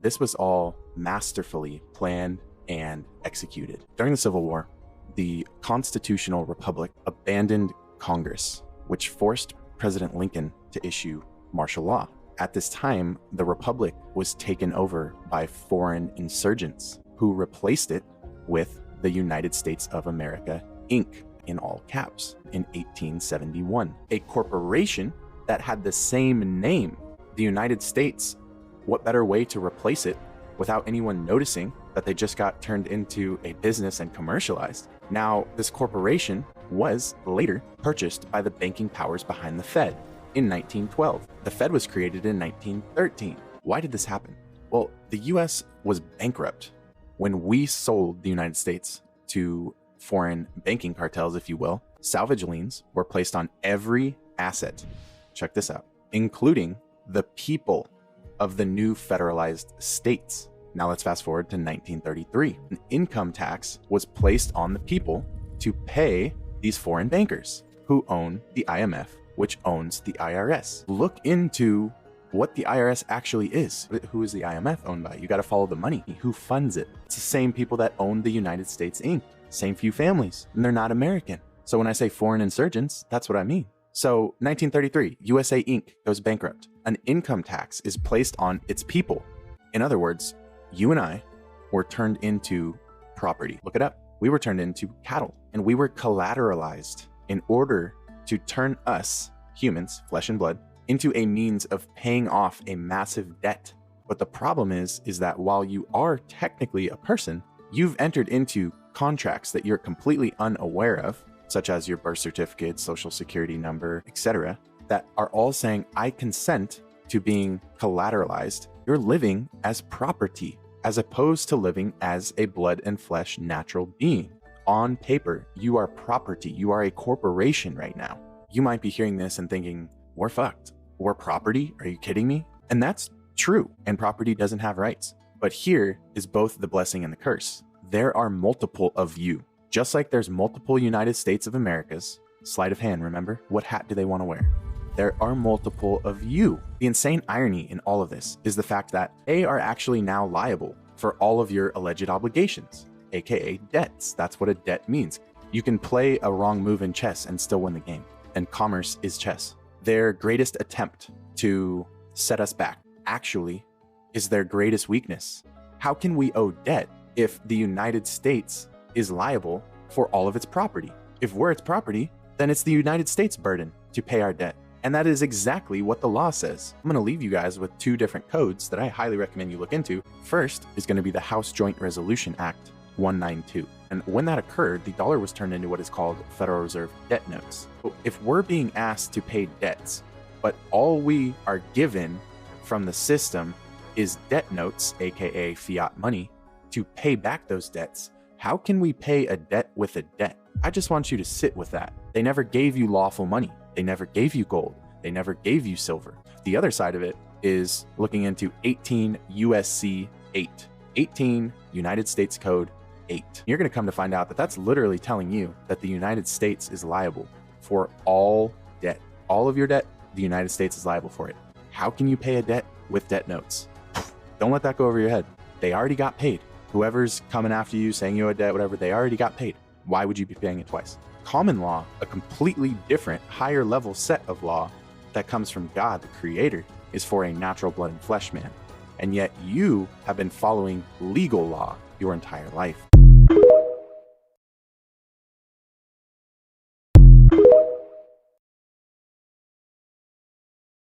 This was all masterfully planned and executed. During the Civil War, the Constitutional Republic abandoned Congress, which forced President Lincoln to issue martial law. At this time, the Republic was taken over by foreign insurgents who replaced it with the United States of America, Inc., in all caps, in 1871. A corporation that had the same name, the United States. What better way to replace it without anyone noticing that they just got turned into a business and commercialized? Now, this corporation was later purchased by the banking powers behind the Fed in 1912. The Fed was created in 1913. Why did this happen? Well, the US was bankrupt when we sold the United States to foreign banking cartels, if you will. Salvage liens were placed on every asset. Check this out, including the people of the new federalized states. Now let's fast forward to 1933. An income tax was placed on the people to pay these foreign bankers who own the IMF, which owns the IRS. Look into what the IRS actually is. Who is the IMF owned by? You got to follow the money. Who funds it? It's the same people that own the United States Inc. Same few families, and they're not American. So when I say foreign insurgents, that's what I mean. So 1933, USA Inc. goes bankrupt. An income tax is placed on its people. In other words, you and I were turned into property. Look it up. We were turned into cattle, and we were collateralized in order to turn us, humans, flesh and blood, into a means of paying off a massive debt. But the problem is that while you are technically a person, you've entered into contracts that you're completely unaware of, such as your birth certificate, social security number, etc., that are all saying, I consent to being collateralized. You're living as property, as opposed to living as a blood and flesh natural being. On paper, you are property. You are a corporation right now. You might be hearing this and thinking, we're fucked. We're property? Are you kidding me? And that's true. And property doesn't have rights. But here is both the blessing and the curse. There are multiple of you. Just like there's multiple United States of Americas. Sleight of hand, remember? What hat do they want to wear? There are multiple of you. The insane irony in all of this is the fact that they are actually now liable for all of your alleged obligations, aka debts. That's what a debt means. You can play a wrong move in chess and still win the game. And commerce is chess. Their greatest attempt to set us back actually is their greatest weakness. How can we owe debt if the United States is liable for all of its property? If we're its property, then it's the United States' burden to pay our debt. And that is exactly what the law says. I'm going to leave you guys with two different codes that I highly recommend you look into. First is going to be the House Joint Resolution Act 192. And when that occurred, the dollar was turned into what is called Federal Reserve debt notes. So if we're being asked to pay debts, but all we are given from the system is debt notes, aka fiat money, to pay back those debts, how can we pay a debt with a debt? I just want you to sit with that. They never gave you lawful money. They never gave you gold. They never gave you silver. The other side of it is looking into 18 USC 8, 18 United States Code 8. You're going to come to find out that that's literally telling you that the United States is liable for all debt. All of your debt, the United States is liable for it. How can you pay a debt with debt notes? Don't let that go over your head. They already got paid. Whoever's coming after you saying you owe a debt, whatever, they already got paid. Why would you be paying it twice? Common law, a completely different, higher level set of law that comes from God, the Creator, is for a natural blood and flesh man. And yet you have been following legal law your entire life.